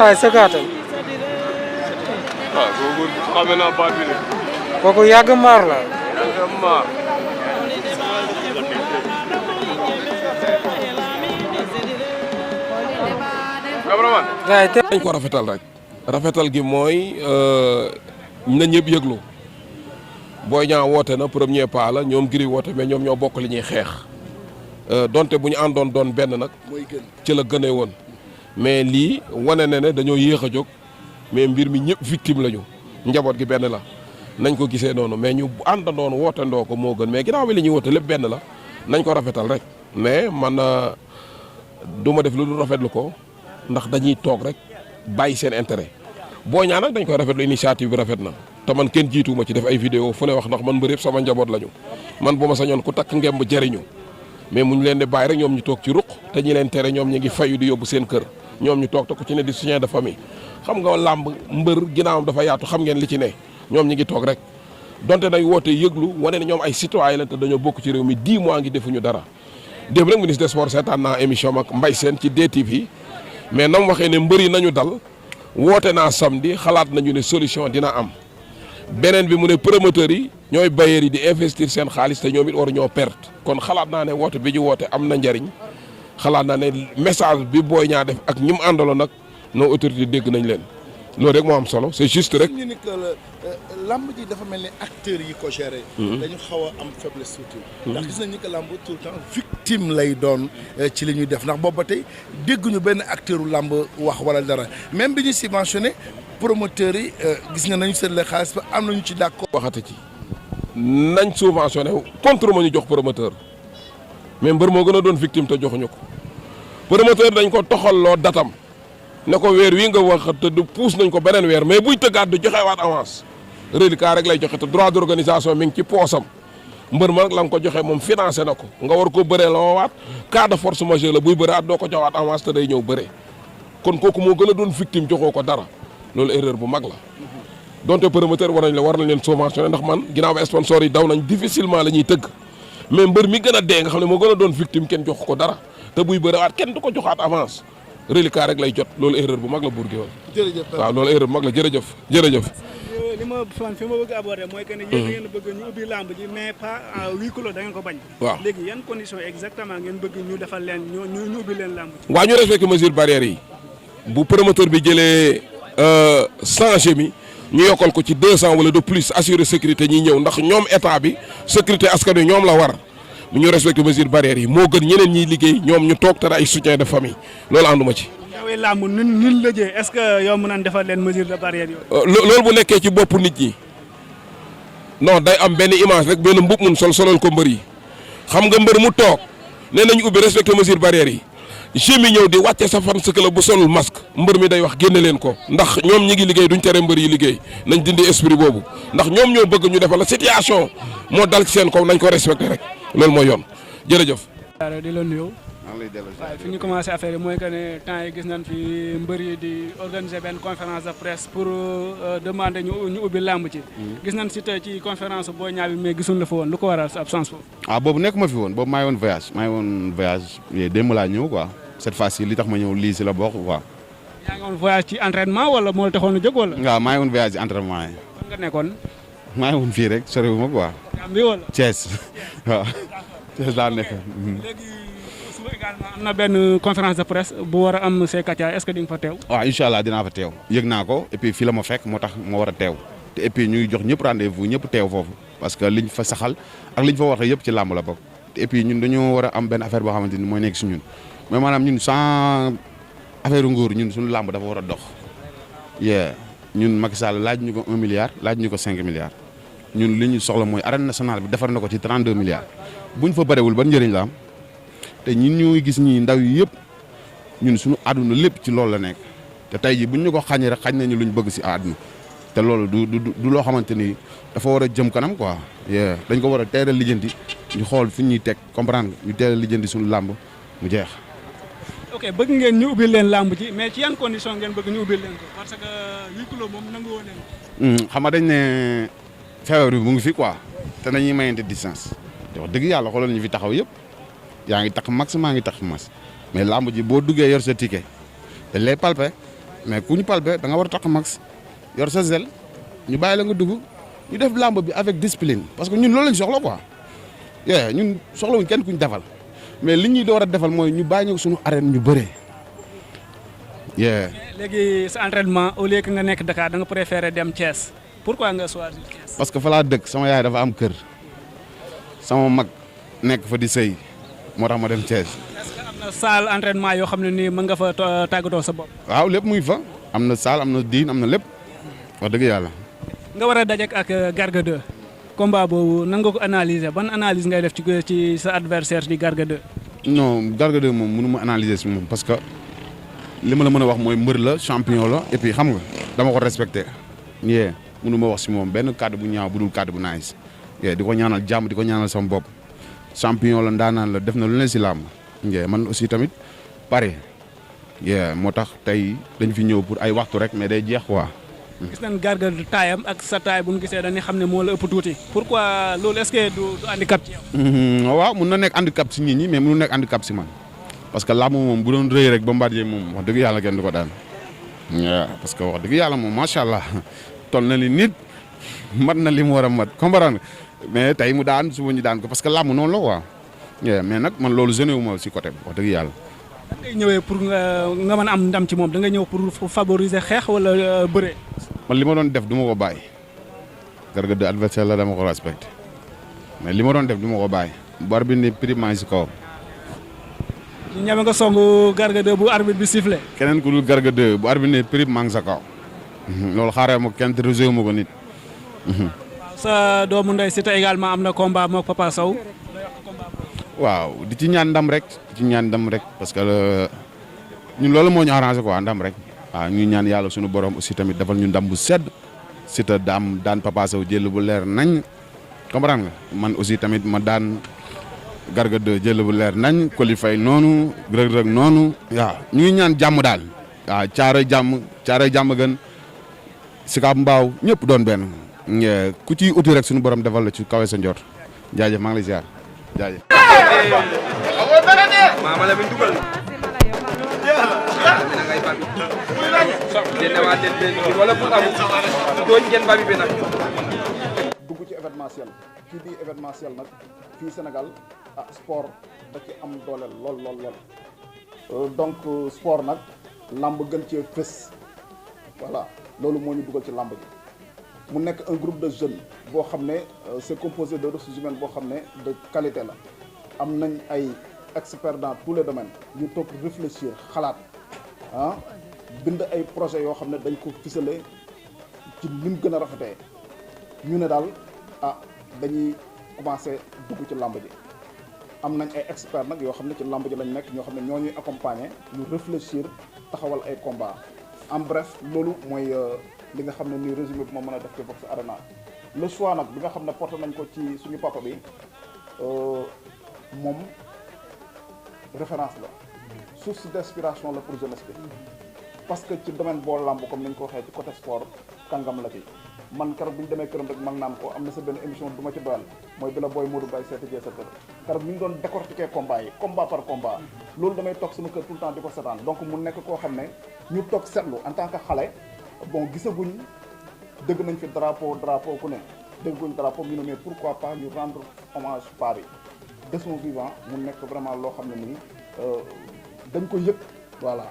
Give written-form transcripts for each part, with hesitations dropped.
saa yi sëkkaatal. waaw kooku xame naa baat bi de. kooku yàgg maar la. yàgg maar. cameraman. gars yi te. dañ ko rafetal rek. rafetal gi mooy na ñëpp yëglu Boy Niang woote na premier pas la ñoom Gris woote mais ñoom ñoo bokk li ñuy xeex donte bu ñu àndoon doon benn nag ci la gënee woon mais lii wane na ne dañoo yéex a jóg mais mbir mi ñëpp victime lañu njaboot gi benn la nañ ko gisee noonu mais ñu àndandoon woote ndoo ko moo gën mais ginnaaw bi li ñuy woote lépp benn la nañ ko rafetal rek mais man du ma def lu dul rafetlu ko ndax dañuy toog rek bàyyi seen intérêt Boy Niang nag dañ koy rafetlu initiative bi rafet na te man kenn jiituuma ci def ay vidéo fu ne wax ndax man mbër yëpp sama njaboot lañu man bu ma sañoon ku takk ngemb jëriñu mais mu ñu leen di bàyyi rek ñoom ñu toog ci ruq te ñi leen tere ñoom ñu ngi fayu di yóbbu seen kër ñoom ñu toog te ku ci ne di soutien de famille xam nga làmb mbër ginnaawam dafa yaatu xam ngeen li ci ne ñoom ñi ngi toog rek donte nag woote yëglu wane ne ñoom ay citoyen la te dañoo bokk ci réew mi 10 mois ngi defuñu dara démb rek ministre des sports seetaan naa émission ak Mbaye Sène ci DTV mais nam waxee ne mbër yi nañu dal woote naa samedi xalaat nañu ne solution dina am beneen bi mu ne promoteurs yi ñooy bailleurs yi di investir seen xaalis te ñoom it waru ñoo perte kon xalaat naa ne woote bi ñu woote am na njariñ xalaat naa ne message bi Boy Niang def ak ñi mu àndaloon nag nos autorités dégg nañ leen loolu rek moo am solo c'est juste rek. ñu ni que lamb ji dafa mel ni acteurs yi ko géré. dañu xaw a am faiblesse surtout. ndax gis nañu que lamb tout le temps victime lay doon ci li ñuy def ndax boobu ba tey dégguñu benn acteur u lamb wax wala dara même bi ñu subventionné promoteurs yi gis nga nañu seetlee xaalis ba am nañu ci d'accord. waxate ci nañ subventionné contre ma ñu jox promoteur mais mbër moo gën a doon victime te joxuñu ko promoteur dañ ko toxalloo datam. ne ko weer wii nga wax te du puus nañ ko beneen weer mais buy tëggaat du joxewaat avance reliquat rek lay joxe te droit d'organisation mi ngi ci poosam mbër ma nag la nga ko joxe moom financé na ko nga war ko bëree la waat cas de force majeure la buy bëreewaat doo ko joxaat avance te day ñëw bëree kon kooku moo gën a doon victime joxoo ko dara loolu erreur bu mag la donte promoteur war nañ leen subventionné ndax man ginnaaw ba sponsor yi daw nañ difficilement la ñuy tëgg mais mbër mi gën a dee nga xam ne moo gën a doon victime kenn jox ko dara te buy bëreewaat kenn du ko joxaat avance reliquat rek lay jot loolu erreur bu mag la Bour Gueweul. jërëjëf waaw loolu erreur bu mag la jërëjëf jërëjëf. li ma fi ma bëgg aborder mooy que ne yéen ngeen bëgg ñu ubbi lamb ji mais pas à huis clos da ngeen ko bañ. waaw léegi yan conditions exactement ngeen bëgg ñu defal leen ñu ubbi leen lamb ji. waaw ñu respecté mesures barrières yi bu promoteur bi jëlee 100 gémi ñu yokkal ko ci 200 wala de plus assurer sécurité ñi ñëw ndax ñoom état bi sécurité askan wi ñoom la war. ñu respecté mesures barrières yi moo gën ñeneen ñiy liggéey ñoom ñu toog te ay soutien de famille loolu ànduma ci. yow làmb nun la jee est-ce que yow mën nañ defal leen mesure de barrière yooyu. loolu bu nekkee ci bopp nit ñi non day am benn image rek benn mbub mun solal ko mbër yi xam nga mbër mu toog nee nañu ubbi respecté mesures barrières yi jemi ñëw di wàcce sa fan sa club bu solul masque mbër mi day wax génne leen ko ndax ñoom ñi ngi liggéey duñ tere mbër yi liggéey nañ dindi esprit boobu ndax ñoom ñoo bëgg ñu defal la situation moo dal ci seen kaw nañ ko respecté rek loolu mooy yoon jërëjëf. di la nuyu. maa ngi lay dellu waaye fi ñu commencé affaire yi mooy que ne temps yi gis nañ fi mbër yi di organiser benn conférence de presse pour demander ñu ubbi làmb ci. gis nañ si tey ci conférence Boy Niang bi mais gisuñ la fa woon lu ko waral sa absence foofu. boobu nekk ma fi woon boobu maa ngi woon voyage démb laa ñëw quoi cette fois-ci li tax ma ñëw lii si la bokk quoi. yaa ngi woon voyage ci entraînement wala moo la taxoon a jóg wala. waaw maa ngi woon voyage ci entraînement yi. fan nga nekkoon. maa ngi woon fii rek soriwuma quoi. Gambie wala. Thiès waaw Thiès laa nekk. léegi suba également am na benn conférence de presse bu war a am see Katia est-ce que di nga fa teew. waaw incha allah dinaa fa teew yëg naa ko et puis fii la ma fekk moo tax ma war a teew te et puis ñuy jox ñëpp rendez-vous ñëpp teew foofu parce que liñ fa saxal ak liñ fa wax yëpp ci làmb la bokk te et puis ñun dañoo war a am benn affaire boo xamante ni mooy nekk si ñun mais maanaam ñun sans affaire nguur ñun suñu làmb dafa war a dox. ñun Macky Sall laaj ñu ko 1 milliard laaj ñu ko 5 milliards ñun li ñu soxla mooy arène nationale bi defar na ko ci 32 milliards buñ fa barewul ban njëriñ la am te ñun ñooy gis ñi ndaw yi yëpp ñun suñu àdduna lépp ci loolu la nekk te tey jii buñ ñu ko xañee rek xañ nañu luñ bëgg si àdduna te loolu du loo xamante ni dafa war a jëm kanam quoi. dañ ko war a teel a lijjanti ñu xool fu ñuy teg comprendre ñu teel a lijjanti suñu làmb mu jeex. ok bëgg ngeen ñu ubbil leen làmb ji mais ci yan condition ngeen bëgg ñu ubbil leen ko parce que huis clos moom nangu woon leen. xam nga dañ ne feebar bi mu ngi fi quoi te nañuy mayante distance te wax dëgg yàlla xoolal ñu fi taxaw yëpp yaa ngi tax max maa ngi tax max mais làmb ji boo duggee yor sa ticket dañ lay palper mais ku ñu palpe da nga war a tax max yor sa zel ñu bàyyi la nga dugg ñu def làmb bi avec discipline parce que ñun loolu lañ soxla quoi ñun soxlawuñ kenn ku ñu defal mais li ñuy door a defal mooy ñu bàyyi ñu suñu arène ñu bëree. léegi sa entraînement au lieu que nga nekk Dakar da nga préféré dem Thiès pourquoi nga choisir Thiès. parce que fa laa dëkk sama yaay dafa am kër sama mag nekk fa di sëy moo tax ma dem Thiès. est-ce que am na salle entraînement yoo xam ne nii mën nga fa tàggatoo sa bopp. waaw lépp muy fa am na salle am na diin am na lépp wax dëgg yàlla. nga war a dajeek ak Garga 2 combat boobu nan nga ko analyser ban analyse ngay def ci sa adversaire di Garga 2. non Garga 2 moom mënu ma analyser si moom parce que li ma la mën a wax mooy mbër la champion la et puis xam nga dama ko respecté. mënu ma wax si moom benn kàddu bu ñaaw bu dul kàddu bu nice di ko ñaanal jàmm di ko ñaanal sama bopp champion la ndaanaan la def na lu ne si làmb man aussi tamit pare moo tax tey dañ fi ñëw pour ay waxtu rek mais day jeex quoi. gis nañ Garga taayam ak sa taay bu ñu gisee dañuy xam ne moo la ëpp tuuti pourquoi loolu est-ce que du handicap ci yow. waaw mun na nekk handicap si nit ñi mais mënu nekk handicap si man parce que làmb moom bu doon rëy rek Bombardier moom wax dëgg yàlla kenn du ko daan parce que wax dëgg yàlla moom macha allah toll na li nit mat na li mu war a mat comprendre mais tey mu daan suba ñu daan ko parce que làmb noonu la quoi mais nag man loolu gêné wu ma si côté wax dëgg yàlla. da ngay ñëwee pour nga mën a am ndam ci moom da nga ñëw pour favoriser xeex wala bëre. man li ma doon def du ma ko bàyyi Garga 2 adversaire la dama ko respecté mais li ma doon def du ma ko bàyyi bu arbitre ni prix maa ngi si kawam. ñu ñeme nga songu Garga 2 bu arbitre bi sifflé. keneen ku dul Garga 2 bu arbitre ni prix maa ngi sa kaw. loolu xaaree ma kenn te réseau ma ko nit. waaw sa doomu ndey Siteu également am na combat mook Papa Sow. waaw di ci ñaan ndam rek parce que ñun loolu moo ñu arrangé quoi ndam rek. waaw ñu ñaan yàlla suñu borom aussi tamit defal ñu ndam bu sedd Siteu daan Papa Sow jël bu leer nañ comprendre nga man aussi tamit ma daan Garga 2 jël bu leer nañ Coly Faye noonu Reug Reug noonu. waaw ñu ngi ñaan jàmm daal. waaw caaroy jàmm gën Sicap Mbao ñëpp doon benn ku ciy uti rek suñu borom defal la ci kawe sa njort jaajëf maa ngi lay ziar jaajëf. dugg ci événementiel kii di événementiel nag fii Sénégal sport da ci am doole lool donc sport nag lamb gën cee fës voilà loolu moo ñu dugal ci lamb ji mu nekk un groupe de jeunes boo xam ne c'est composé de ressources humaines boo xam ne de qualité la am nañ ay experts dans tous les domaines ñu toog réfléchir xalaat bind ay projets yoo xam ne dañ ko ficelé ci ni mu gën a rafetee ñu ne daal dañuy commencé dugg ci lamb ji am nañ ay experts nag yoo xam ne ci lamb ji lañ nekk ñoo xam ne ñoo ñuy accompagner ñu réfléchir taxawal ay combat en bref loolu mooy li nga xam ne nii résumé bi ma mën a def ci Vox Arena le choix nag bi nga xam ne porté nañ ko ci suñu papa bi moom référence la source d'inspiration la pour jeunesse bi parce que ci domaine boo lamb comme ni ñu ko waxee ci côté sport kàngam la fi man keroog bu ñu demee këram rek mag naan ko am na sa benn émission du ma ci doyal mooy bi la booy Modou Mbaye seeti jee sa kër keroog mi ngi doon décortiquer combat yi combat par combat loolu damay toog sama kër tout le temps di ko seetaan donc mu nekk koo xam ne ñu toog seetlu en tant que xale bon gisaguñ dégg nañ fi drapeau ku ne dégguñ drapeau ñu ne mais pourquoi pas ñu rendre hommage pa bi de son vivant mu nekk vraiment loo xam ne nii dañ ko yëg voilà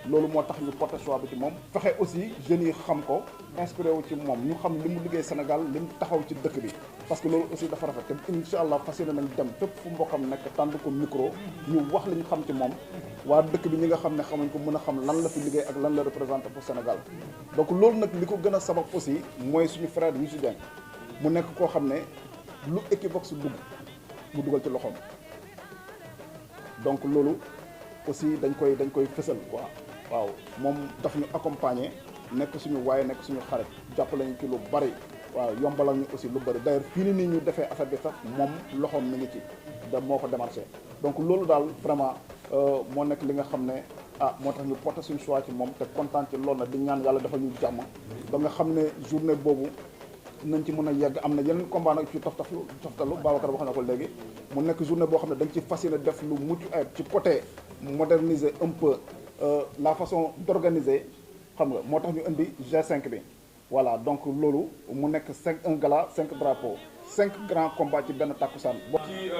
loolu moo tax ñu porté choix bi ci moom fexe aussi jeunes yi xam ko inspiré wu ci moom ñu xam li mu liggéey Sénégal li mu taxaw ci dëkk bi parce que loolu aussi dafa rafet te incha allah fas yéene nañ dem fépp fu mbokkam nekk tànd ko micro ñu wax li ñu xam ci moom waa dëkk bi ñi nga xam ne xamuñ ko mën a xam lan la fi liggéey ak lan la représenté pour Sénégal donc loolu nag li ko gën a sabab aussi mooy suñu frère Youssou Dieng mu nekk koo xam ne lu Equivox dugg mu dugal ci loxoom donc loolu aussi dañ koy fësal quoi waaw moom daf ñu accompagner nekk suñu waaye nekk suñu xarit jàppale ñu ci lu bari waaw yombalal ñu aussi lu bari d'ailleurs fii nii ñu defee affaire bi sax moom loxoom mi ngi ci da moo ko démarché donc loolu daal vraiment moo nekk li nga xam ne moo tax ñu porté suñu choix ci moom te kontaan ci loolu nag di ñaan yàlla dafa ñu jàmm ba nga xam ne journée boobu nañ ci mën a yegg am na yeneen combat nag ci toftalu Babacar wax na ko léegi mu nekk journée boo xam ne dañ ci fas yéene def lu mucc ayib ci côté moderniser un peu la façon d'organiser xam nga moo tax ñu indi G5 bi voilà donc loolu mu nekk 1 gala 5 drapeaux 5 grands combats ci benn takkusaan. ci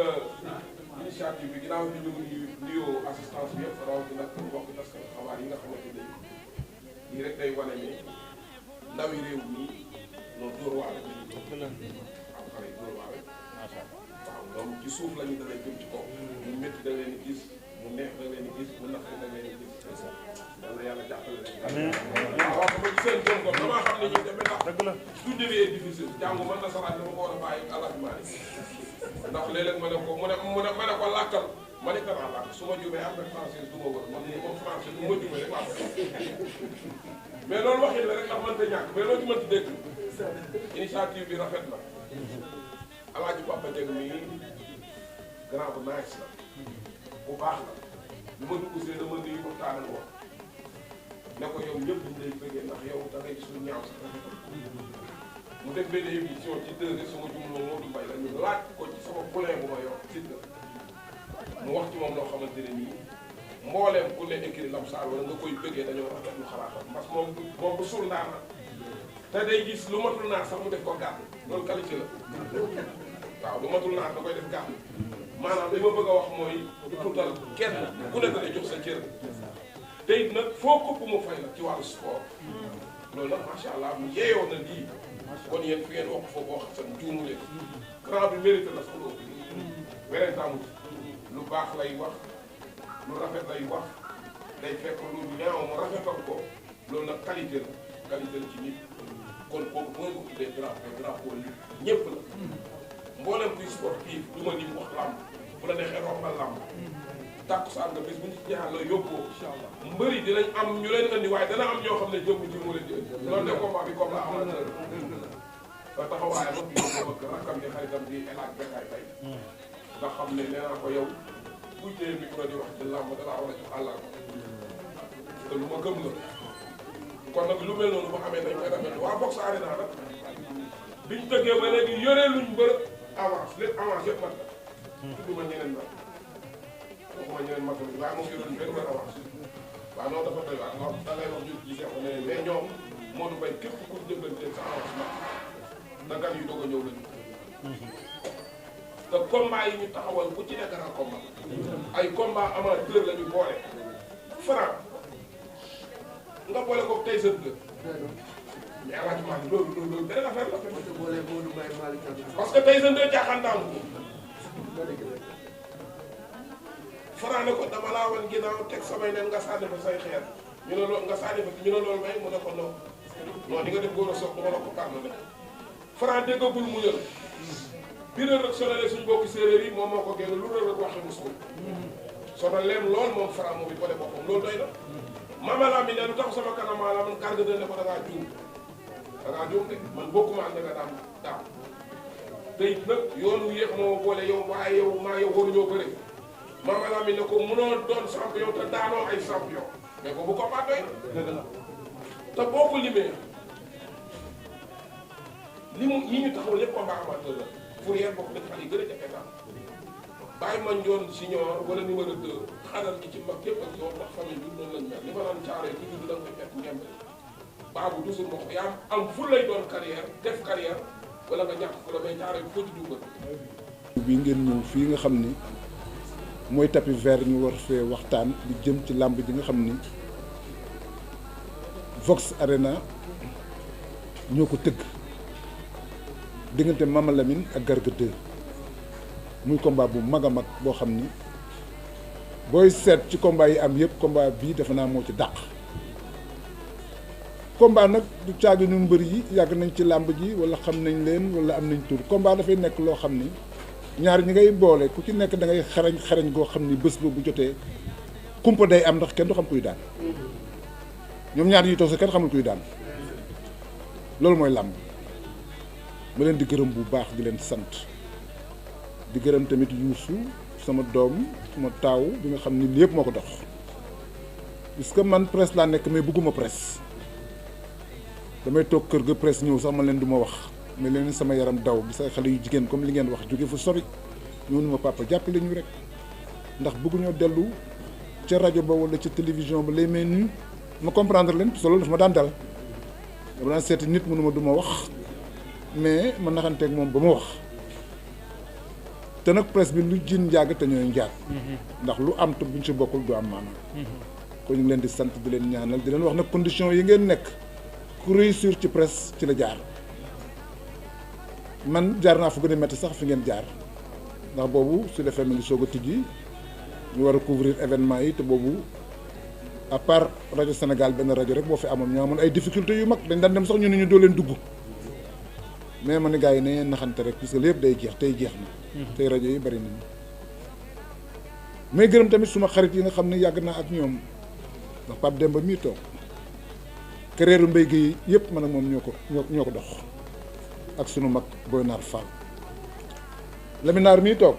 initiative bi ginnaaw bi ñu nuyoo assistance bi yëpp rawatina ak mbokk taskatu xabaar yi nga xamante ne lii rek day wane ne ndawi réew mi noonu dóor waale la ñu am xale yi dóor waale waaw ñoom ci suuf la ñu dalee jëm ci kaw mu métti da leen di gis mu neex da leen di gis mu naqari da leen di gis yàlla yàlla jàppale leen waaw xam nga seen jëm ko damaa xam ne ñi demee ndax su jëlee difficile jàngu man nasaraan dama ko war a bàyyi alajmaani ndax léeg-léeg ma ne ko mu ne ma ne ko làkkal ma ne kanaa làkk su ma jubee am na français du ma wër man ni moom français du ma jubee rek laa mais loolu waxin la rek ndax mënta ñàkk mais loolu ci mënta dégg initiative bi rafet na alaaji Papa Dieng mii grand bu nice la bu baax la lu ma dugg see dama nuyu waxtaan ak moom ne ko yow ñëpp dañ lay bëggee ndax yow da ngay gis lu ñaaw sax rafetal mu def benn émission ci 2 sama jumloo Modou Mbaye la ñu laaj ko ci sama poulain bu ma yor sit mu wax ci moom loo xamante ne nii mbooleem ku ne écrit lamsaar wala nga koy bëggee dañoo rafet lu xalaatam parce que moom bu suul ndaar na te day gis lu matul naar sax mu def ko gàtt loolu qualité la waaw lu matul naar da koy def gàtt maanaam li ma bëgg a wax mooy du tuutal kenn ku ne dana jox sa cër te it nag foo këpp mu fay la ci wàllu sport loolu nag macha allah mu yeeyoo na lii kon yéen fi ngeen wax foofu boo xam sax juumu leen grand bi mérite na sax lu ëpp weneen tamut lu baax lay wax lu rafet lay wax day fekk lu ñaaw mu rafetal ko loolu nag qualité la ci nit kon kooku bu ngeen ko tuddee drapeau li ñëpp la mboolem kuy sportif du ma lim wax làmb bu la neexee rombal làmb tàkkusaan nga bés bu ñu ci ñaar la yóbboo mbër yi dinañ am ñu leen andi waaye dana am ñoo xam ne jëmm ji moo leen di indi loolu de combat bi combat amateur ba taxawaayam ak ñu ko bëgg rakkam di xaritam di El Hadj Bekay Faye nga xam ne nee naa ko yow kuy téye micro di wax ci làmb danaa war a jox àllal te lu ma gëm la kon nag lu mel noonu bu amee dañ koy rafetlu waa Vox Arena nag biñ tëggee ba léegi yore luñ bër avance lépp avance yëpp mat la tudduma ñeneen nag waxuma ñeneen matal waaye moom yoroon benn bër avance waaw noonu dafa doy waar waaw da ngay wax ñu gisee ko ne mais ñoom Modou Mbaye képp ku jëndanteel sa avance mat na gan yu doog a ñëw lañu te combat yi ñu taxawal ku ci nekk grand combat ay combat amateur la ñu boole Franc nga boole ko tey sa dëkk mais arrangement bi loolu beneen affaire la parce que tey sa dëkk jaaxaan daam ko Franc ne ko dama laa wan ginnaaw teg samay nen nga sànni fa say xeer ñu ne loolu nga sànni fa ñu ne loolu may mu ne ko non non di nga def góor a soog dama la ko kàmm ne Franc déggagul mu ñëw bi Reug Reug sonalee suñu bokki séeréer yi moom moo ko génn lu Reug Reug waxee mu suul sonal leen lool moom Franc moom it wane boppam loolu doy na Mama Lamine ne lu tax sama kanam maa la man garga de ne ko da ngaa juum de man bokkuma ak nga daam te it nag yoonu yéex moo boole yow waaye yow maa yow waruñoo bëre Mama Lamine ne ko mënoo doon champion te daanoo ay champion mais boobu combat doy na te boo ko limee yi ñu taxawal lépp combat amateur la Fourrière bokk nañ xale yi gën a jafe daal bàyyi ma njoon senior wala numéro 2 xanal gi ci mag yëpp ak yow ndax famille bi noonu lañ mel li ma naan caaree ku judd da nga koy fekk ngemb baabu toujours moo ko yaa am fu lay doon carrière def carrière wala nga ñàkk fu la may caaree bi foo ci duggal bi ngeen ñëw fii nga xam ni mooy tapis vert ñu war fee waxtaan li jëm ci làmb ji nga xam ni Vox Arena ñoo ko tëgg diggante Mama Lamine ak Garga 2 muy combat bu mag a mag boo xam ni booy seet ci combat yi am yëpp combat bii defe naa moo ci dàq combat nag du caagi ñu mbër yi yàgg nañ ci làmb ji wala xam nañ leen wala am nañ tur combat dafay nekk loo xam ni ñaar ñi ngay boole ku ci nekk da ngay xarañ goo xam ni bés ba bu jotee kumpa day am ndax kenn du xam kuy daan ñoom ñaar ñuy toog sa kenn xamul kuy daan loolu mooy làmb ma leen di gërëm bu baax di leen sant di gërëm tamit Youssou sama doom sama taaw bi nga xam ni lépp moo ko dox puisque man presse laa nekk mais bëgguma presse damay toog kër ga presse ñëw sax man leen du ma wax mais leen sama yaram daw gis ay xale yu jigéen comme li ngeen wax jóge fu sori ñëw ni ma papa jàppale ñu rek ndax bëgguñoo dellu ca rajo ba wala ca télévision ba lay may nuyu ma comprendre leen parce que loolu dafa ma daan dal dama daan seeti nit mënuma du ma wax mais ma naxanteeg moom ba ma wax te nag presse bi lu jin njaag te ñooy njaag ndax lu am te buñ si bokkul du am maanaam kon ñu ngi leen di sant di leen ñaanal di leen wax nag condition yi ngeen nekk ku réussir ci presse ci la jaar man jaar naa fu gën a métti sax fi ngeen jaar ndax boobu su defee mel ni soog a tijji ñu war a couvrir événement yi te boobu à part rajo Sénégal benn rajo rek boo fi amoon ñoo amoon ay difficultés yu mag dañ daan dem sax ñu ne ñu doo leen dugg mais man ni gars yi ne naxante rek puisque lépp day jeex tey jeex na tey rajo yi bari nañu may gërëm tamit suma xarit yi nga xam ne yàgg naa ak ñoom ndax Pape Demba mii toog carrière mbéy gi yëpp man ak moom ñoo ko dox ak sunu mag Boy Naar Fall Laminaar mii toog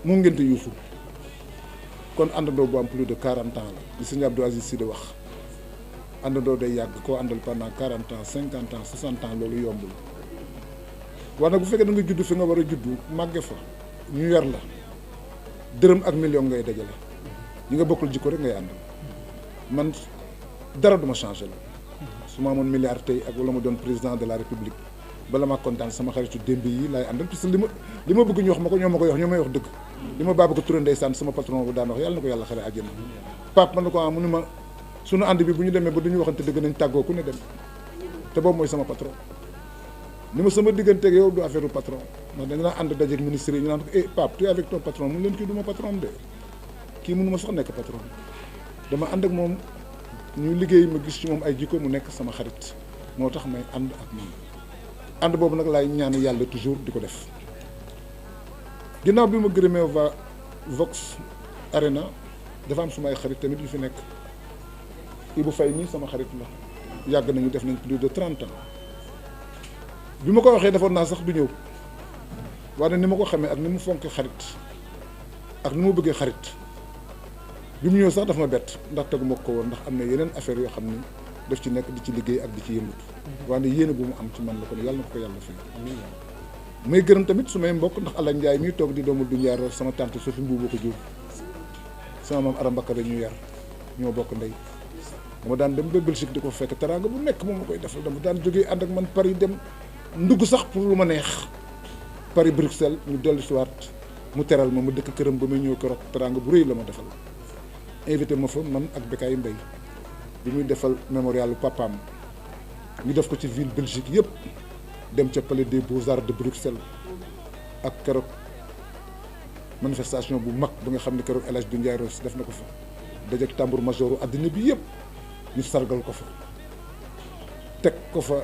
mu ngénte Youssou kon àndandoo bu am plus de 40 ans la li sëñ Abdou Aziz Sy di wax àndandoo day yàgg koo àndal pendant 40 ans 50 ans 60 ans loolu yombul war nag bu fekkee da nga judd fi nga war a juddu màgge fa ñu yor la dërëm ak million ngay dajale ñi nga bokkul jikko rek ngay àndal man dara duma changé la su ma amoon milliard tey ak wala ma doon président de la république bala maa kontaan sama xaritu démb yi laay àndal parce que li ma bëgg ñu wax ma ko ñoo ma koy wax ñoo may wax dëgg li ma baaba ko turé ndeysaan sama patron bu daan wax yàlla na ko yàlla xare àjjana Pape man na ko mu ni ma sunu ànd bi bu ñu demee ba du ñu waxante dëgg nañ tàggoo ku ne dem te boobu mooy sama patron ni ma sama digganteeg yow du affaire du patron ndax dañu naan ànd dajeeg ministre yi ñu naan ko Pape tu es avec ton patron mun leen kii du ma patron de kii mënu ma sax nekk patron dama ànd ak moom ñu liggéey ma gis ci moom ay jikko mu nekk sama xarit moo tax may ànd ak moom ànd boobu nag laay ñaan yàlla toujours di ko def ginnaaw bi ma gërëmee va Vox Arena dafa am sumay xarit tamit yu fi nekk Ibou Faye nii sama xarit la yàgg nañu def nañ plus de 30 ans bi ma ko waxee defoon naa sax du ñëw waaye ni ma ko xamee ak ni mu fonke xarit ak ni mu bëggee xarit bi mu ñëw sax dafa ma bett ndax teguma ko woon ndax am na yeneen affaire yoo xam ni daf ci nekk di ci liggéey ak di ci yëngatu waaye yéene bu mu am ci man la ko ne yàlla na ko yàlla fay may gërëm tamit su may mbokk ndax Alla Ndiaye miy toog di doomu du njaar sama tante Sophie Mbuuba ko jur sama maam Aram Bakar ñu yar ñoo bokk ndey dama daan dem ba Belgique di ko fekk teraanga bu nekk moom la koy defal dama daan jógee ànd ak man Paris dem ndugg sax pour lu ma neex Paris Bruxelles ñu dellu si waat mu teral ma dëkk këram ba muy ñëw keroog teraanga bu rëy la ma defal invité ma fa man ak Bekaay Mbaye bi muy defal mémorial papaam ñu def ko ci ville Belgique yëpp dem ca palais des beaux-arts de Bruxelles ak keroog manifestation bu mag ba nga xam ne keroog El Hadj du Ndiaye Rose def na ko fa dajeeg tambour majoru àddina bi yëpp ñu sargal ko fa teg ko fa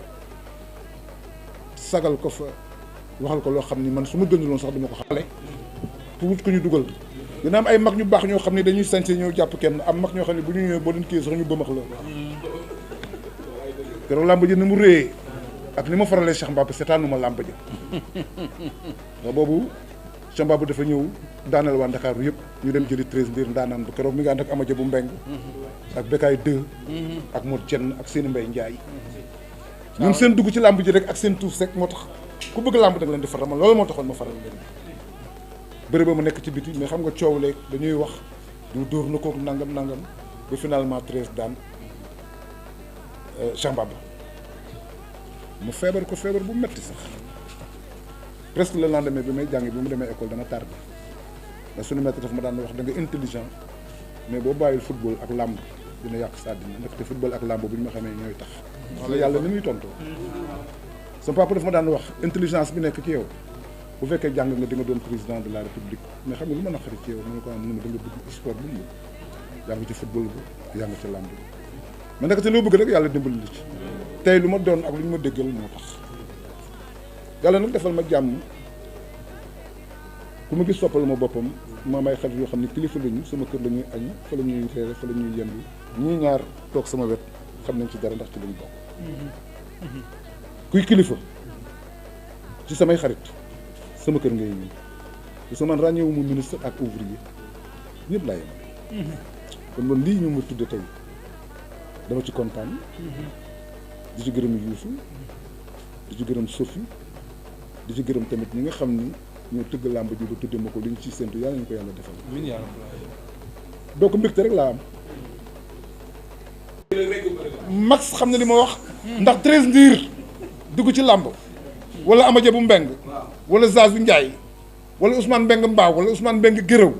sagal ko fa waxal ko loo xam ni man su ma gënuloon sax duma ko xale pour wut ko ñu dugal dina am ay mag ñu baax ñoo xam ne dañuy sañse ñëw jàpp kenn am mag ñoo xam ne bu ñu ñëwee boo leen kii sax ñu bëmax la keroog làmb ji ni mu réyee ak ni ma faralee Cheikh Mbaba seetaanu ma làmb ja waaw boobu Cheikh Mbaba dafa ñëw daaneel waa Ndakaaru yëpp ñu dem jëli 13 mbir ndaanaan ba keroog mi ngi ànd ak Amadia bu Mbeng ak Bekaay 2 ak Modou Dieng ak Seyni Mbaye Ndiaye ñun seen dugg ci làmb ji rek ak seen tuuf rek moo tax ku bëgg làmb da nga leen di faral ma loolu moo taxoon ma faral leen bëri ba ma nekk ci biti mais xam nga coow leeg dañuy wax du dóor na ko nangam nangam ba finalement 13 daan Cheikh Mbaba mu feebar ko feebar bu metti sax presque le lendemain bi may jàngi bi mu demee école dama tardé ndax suñu maître daf ma daan wax da nga intelligent mais boo bàyyil football ak làmb dina yàq sa àddina ndaxte football ak làmb bu ñu ma xamee ñooy tax wala yàlla ni muy tontoo sama papa daf ma daan wax intelligence bi nekk ci yow bu fekkee jàng nga di nga doon président de la république mais xam nga lu ma naqari ci yow mu ne ko am mu ne ma da nga bëgg sport bu mu yaa ngi ci football bi yaa ngi ci làmb bi mais nag te loo bëgg rek yàlla dimbali li ci tey lu ma doon ak lu ñu ma déggal moo tax yàlla nag defal ma jàmm ku ma gis soppal ma boppam ma may xarit yoo xam ne kilifa lañu sama kër la ñuy añ fa la ñuy reere fa la ñuy yendu ñii ñaar toog sama wet xam nañ ci dara ndax ci lañu bokk kuy kilifa ci samay xarit sama kër ngay ñëw parce que man ràññeewu mu ministre ak ouvrier ñëpp laa yem kon man lii ñu ma tudde tey dama ci kontaan di ci gërëm Youssou di ci gërëm Sophie di ci gërëm tamit ñi nga xam ni ñoo tëgg làmb ji ba tudde ma ko li ñu ciy séntu yàlla ñu ko yàlla defal donc mbégte rek laa am. Max xam na li ma wax. ndax 13 ndiir dugg ci làmb wala Amadia bu Mbeng wala Zazu Ndiaye wala Ousmane Mbeng Mbaaw wala Ousmane Mbeng Gërëw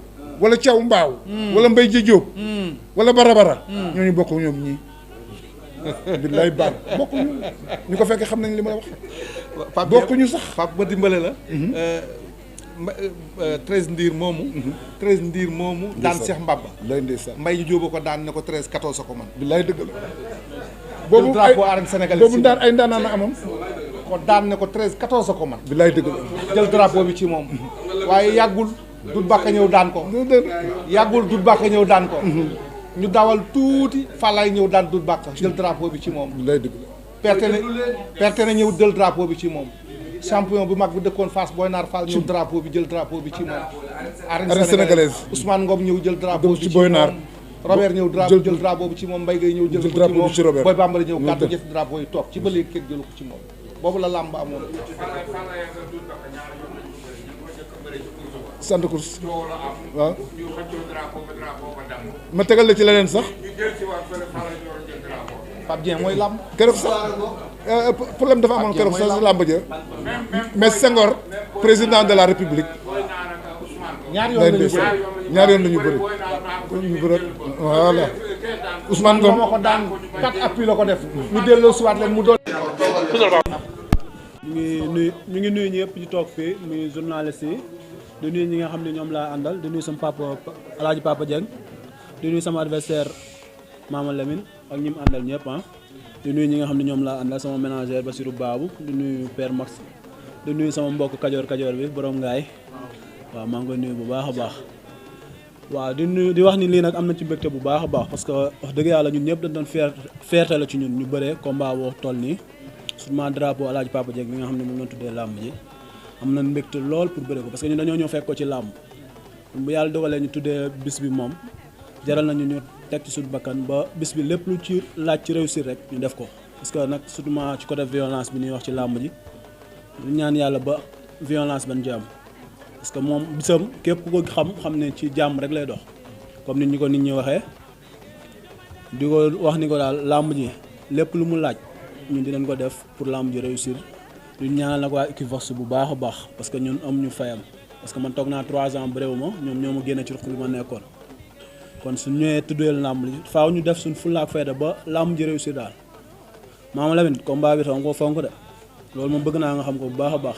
wala Thiaw Mbaaw wala Mbaye Diop wala Barabara ñooñu bokk ñoom ñii billaay baal bokkuñu ñu ko fekkee xam nañ li ma la wax. bokkuñu sax Pape ma dimbale la. 13 ndiir moomu. 13 ndiir moomu. daan Cheikh Mbaba. lay ndeysaan Mbaye Diop ko daan ne ko 13 14 ko man. billaay dëgg la. boobu drapeau arène sénégalais boobu daan ay ndaanaan na amoon. ko daan ne ko 13 14 ko man. billaay dëgg la. jël drapeau bi ci moom. waaye yàggul Doudou Baka ñëw daan ko. yàggul Doudou Baka ñëw daan ko. ñu dawal tuuti Falaye ñëw daan Doudou Baka jël drapeau bi ci moom. billaay dëgg la. perte na ñëw jël drapeau bi ci moom. champion bu mag bu dëkkoon Fass Boy Naar Fall ñëw drapeau bi jël drapeau bi ci moom. arène sénégalaise Ousmane Ngom ñëw jël drapeau bi ci Boy Naar. Robert ñëw jël drapeau bi ci moom Mbaye Gueye ñëw jël ko ci moom Boy Bambara ñëw gàddu jëf drapeau yi toog ci ba léegi kenn jëlu ko ci moom boobu la làmb amoon. sant course waaw ma tegal la ci leneen sax. Pape Dieng mooy làmb. keroog sax problème dafa amoon keroog sax làmb ja mais Senghor président de la République. ñaar yoon la ñu bëri ñaar yoon la ñu bëri. ñu bëri voilà. Ousmane Ngom moo ko daan 4 appui la ko def. ñu delloo siwaat leen mu doon. ñu ngi nuyu ñëpp ñu toog fii muy journaliste yi di nuyu ñi nga xam ne ñoom laa àndal di nuyu sama papa Alaaji Papa Dieng di nuyu sama adversaire Mama Lamine ak ñi mu àndal ñëpp di nuyu ñi nga xam ne ñoom laa àndal sama ménagère Basirou Babou di nuyu Père Max di nuyu sama mbokk kajoor bi borom ngaay waaw maa ngi koy nuyu bu baax a baax waaw di wax ni lii nag am na ci mbégte bu baax a baax parce que wax dëgg yàlla ñun ñëpp dañ doon fierté la ci ñun ñu bëree combat boo toll nii surtout drapeau Alaaji Papa Dieng bi nga xam ne moom lañ tuddee làmb ji am na mbégte lool pour bëree ko parce que ñun dañoo ñëw fekk ko ci làmb bu yàlla dogalee ñu tuddee bis bi moom jaral nañu ñu teg ci suñu bakkan ba bis bi lépp lu ci laaj ci réussir rek ñu def ko parce que nag surtout ci côté violence bi ñuy wax ci làmb ji ñu ñaan yàlla ba violence ban jàmm parce que moom bisam képp ku ko xam ne ci jàmm rek lay dox comme nit ñi waxee di ko wax ni ko daal làmb ji lépp lu mu laaj ñun dinañ ko def pour làmb ji réussir ñu ñaanal nag waa Equivox bu baax a baax parce que ñun am ñu fayam parce que man toog naa 3 ans bëréewu ma ñoom ñoo ma génne ci ruq bi ma nekkoon kon su ñëwee tuddeel làmb ji faaw ñu def suñ fulla ak fayda ba làmb ji réussir daal Mama Lamine combat bi tam ko fonk de loolu moom bëgg naa nga xam ko bu baax a baax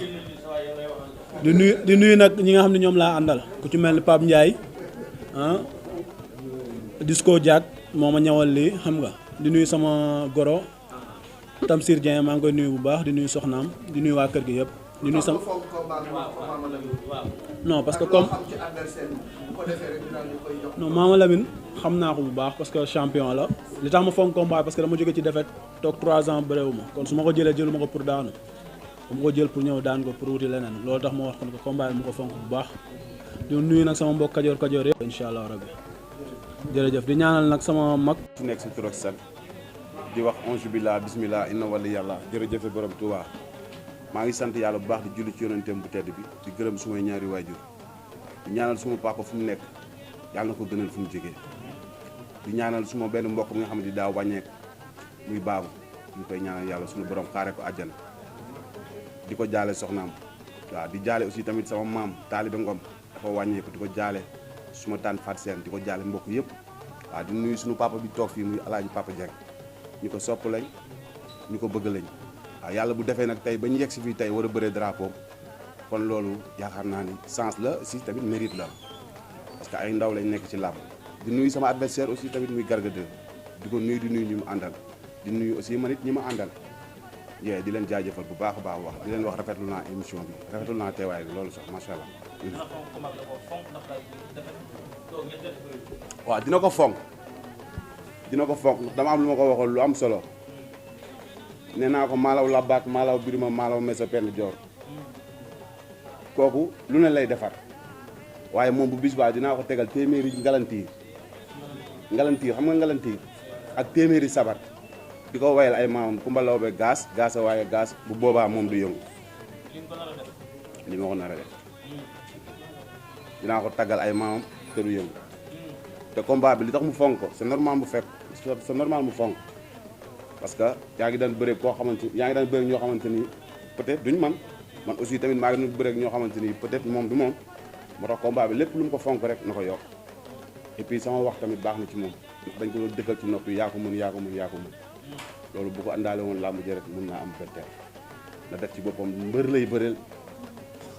di nuyu nag ñi nga xam ne ñoom laa àndal ku ci mel ni Pape Ndiaye Disco Diak moo ma ñëwal lii xam nga di nuyu sama goro Tamsir Dieng maa ngi koy nuyu bu baax di nuyu soxnaam di nuyu waa kër gi yëpp di nuyu sama non parce que comme non Mama Lamine xam naa ko bu baax parce que champion la li tax ma fonk combat parce que dama jóge ci défaite toog 3 ans bëréewu ma kon su ma ko jëlee jëluma ko pour daanu dama ko jël pour ñëw daan ko pour wuti leneen loolu tax ma wax kon ko combat bi ma ko fonk bu baax di nuyu nag sama mbokk kajoor yëpp incha allah rabbi jërëjëf di ñaanal nag sama mag fu nekk si tur ak sant di wax onge billah bismillah inna wali yàlla jërëjëfe borom Touba maa ngi sant yàlla bu baax di julli ci yonenteem bu tedd bi di gërëm sumay ñaari waajur di ñaanal suma papa fu mu nekk yàlla na ko gënal fu mu jógee di ñaanal suma benn mbokk mi nga xam ne daa wàññeeku muy baabu ñu koy ñaanal yàlla suñu borom xaare ko àjjana di ko jaale soxnaam waaw di jaale aussi tamit sama maam Taalibe Ngom dafa wàññeeku di ko jaale suma tànn Fatou Seen di ko jaale mbokk yëpp waaw di nuyu suñu papa bi toog fii muy Alaaji Papa Dieng ñu ko sopp lañ ñu ko bëgg lañ waaw yàlla bu defee nag tey ba ñu yegg si fii tey war a bëree drapeau kon loolu yaakaar naa ni chance la si tamit mérite la parce que ay ndaw lañ nekk ci làmb di nuyu sama adversaire aussi tamit muy Garga 2 di ko nuyu di nuyu ñu mu àndal di nuyu aussi man it ñi ma àndal yee di leen jaajëfal bu baax a baax wax di leen wax rafetlu naa émission bi rafetlu naa teewaay bi loolu sax macha allah. waaw dina ko fonk ndax dama am lu ma ko waxoon lu am solo nee naa ko maalaw labbaak maalaw birima maalaw mesa penn joor kooku lu ne lay defar waaye moom bu bis baa dinaa ko tegal téeméeri ngalantiir xam nga ngalantiir ak téeméeri sabar di ko wayal ay maamam Kumba Lawbe gaas a waaye gaas bu boobaa moom du yëngu li ma ko nar a def dinaa ko taggal ay maamam te du yëngu te combat bi li tax mu fonk ko c'est normal mu fekk c'est normal mu fonk parce que yaa ngi daan bëre koo xamante yaa ngi daan bëre ñoo xamante ni peut-être duñ man aussi tamit maa ngi doon bëre ñoo xamante ni peut-être moom du moom moo tax combat bi lépp lu mu ko fonk rek na ko yokk et puis sama wax tamit baax na ci moom ndax dañ ko doon dëkkal ci noppi yaa ko mën yaa ko mën yaa ko mën loolu bu ko àndaale woon làmb ji rek mën naa am berteel na def ci boppam mbër lay bëreel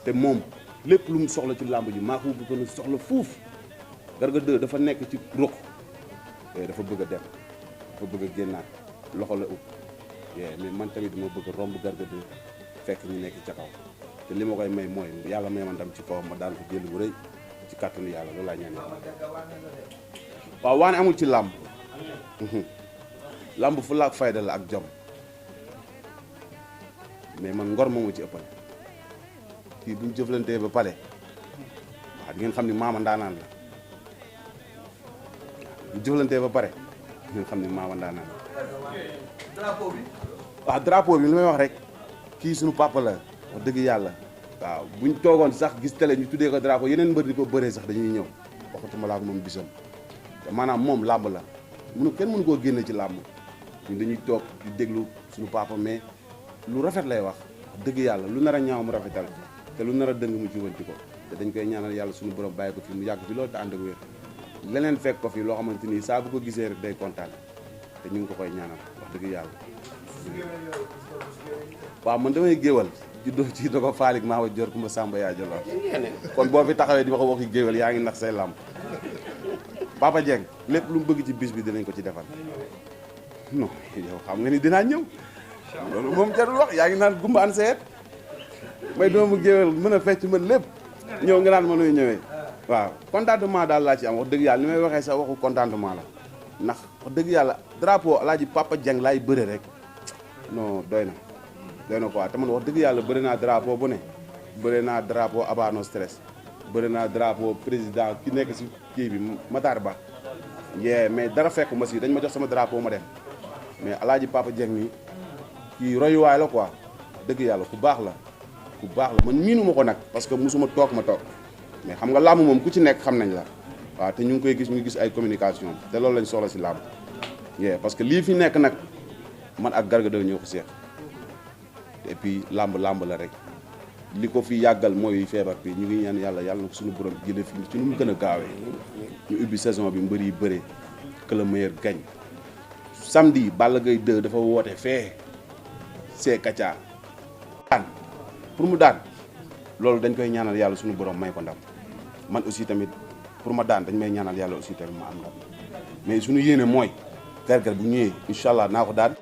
te moom lépp lu mu soxla ci làmb ji maa ko bu gën a soxla fuuf Garga 2 dafa nekk ci ruq dafa bëgg a dem dafa bëgg a génnaat loxo la ub mais man tamit dama bëgg a romb Garga 2 fekk ñu nekk ca kaw te li ma koy may mooy yàlla may ma ndam ci kawam ma daan ko jël bu rëy ci kàttanu yàlla loolu laa ñaan yàlla waaw waane amul ci làmb làmb fu laak fayda la ak jom mais man ngor moomu ci ëppal kii bu ñu jëflantee ba pare waaw di ngeen xam ni maama ndaanaan la bu jëflantee ba pare di ngeen xam ni maama ndaanaan la waaw drapeau bi li may wax rek kii suñu papa la wax dëgg yàlla waaw buñ toogoon sax gis télé ñu tuddee ko drapeau yeneen mbër di ko bëree sax dañuy ñëw waxatuma laa ak moom bisam te maanaam moom làmb la kenn mënu koo génne ci làmb ñun dañuy toog di déglu suñu papa mais lu rafet lay wax dëgg yàlla lu nar a ñaaw mu rafetal te lu nar a dëng mu jubanti ko te dañ koy ñaanal yàlla suñu borom bàyyi ko fi mu yàgg fi loolu te ànd ak wér leneen fekk ko fi loo xamante ni saa bu ko gisee rek day kontaan te ñu ngi ko koy ñaanal wax dëgg yàlla waaw man damay géwal juddoo ci dogo faalik maa wa jor ku ma sàmba yaa jëloon kon boo fi taxawee di wax waxi géwal yaa ngi nax say làmb Papa Dieng lépp lu mu bëgg ci bis bi dinañ ko ci defal non yow xam nga ni dinaa ñëw loolu moom jarul wax yaa ngi naan gumba an seet may doomu géwél mën a fecc mën lépp ñëw nga naan ma nuy ñëwee waaw contentement daal laa ci am wax dëgg yàlla li may waxee sax waxu contentement la ndax wax dëgg yàlla drapeau alaaji Papa Dieng laay bëre rek non doy na quoi te man wax dëgg yàlla bëri naa drapeau bu ne bëri naa drapeau abano stress bëri naa drapeau président ki nekk si kii bi Matar Ba mais dara fekk ma si dañ ma jox sama drapeau ma dem mais alaaji Papa Dieng mi kii royuwaay la quoi dëgg yàlla ku baax la man miinu ma ko nag parce que musuma toog ma toog mais xam nga làmb moom ku ci nekk xam nañ la waaw te ñu ngi koy gis ñu gis ay communication te loolu lañ soxla si làmb parce que lii fi nekk nag man ak Garga 2 ñoo ko seex et puis làmb la rek li ko fi yàggal mooy feebar bi ñu ngi ñaan yàlla na ko suñu borom jëlee fi ci nu mu gën a gaawee ñu ubbi saison bi mbër yi bëre que le meilleur gagne samedi Balla Gaye 2 dafa woote fee see Kacha daan pour mu daan loolu dañ koy ñaanal yàlla suñu borom may ko ndam man aussi tamit pour ma daan dañ may ñaanal yàlla aussi tamit ma am ndam mais suñu yéene mooy Garga bu ñëwee incha allah naa ko daan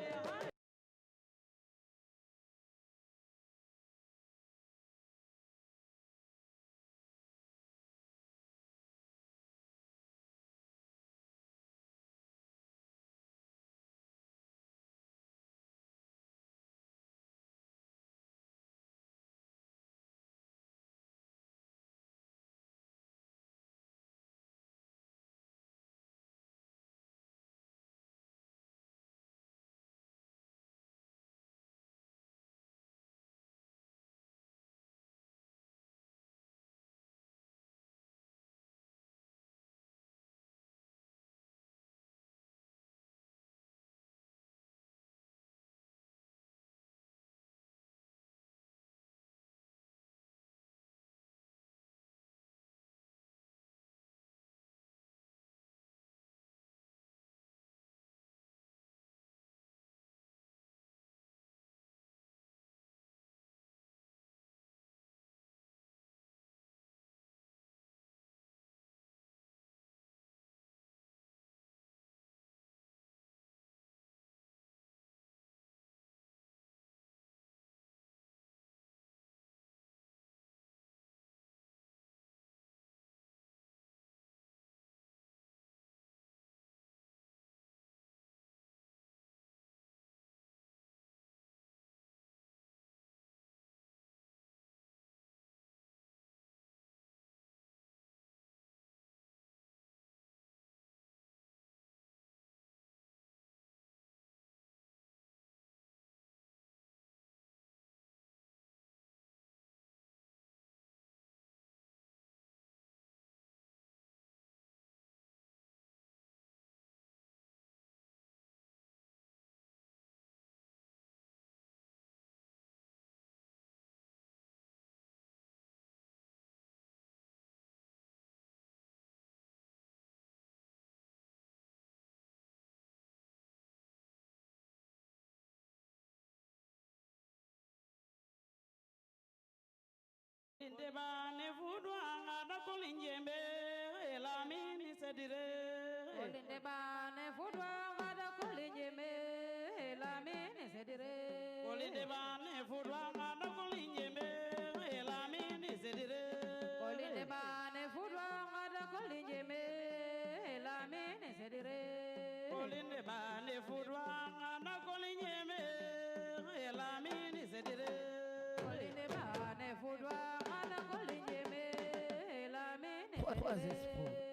Kolinde bane fudwanga da kolinjembe elamini sedire. Kolinde bane fudwanga da kolinjembe elamini sedire. Kolinde bane fudwanga da kolinjembe elamini sedire. Kolinde bane fudwanga da kolinjembe elamini sedire. Kolinde bane fudwanga da kolinjembe elamini sedire. Kolinde bane fudwanga da kolinjembe elamini sedire. What was this for?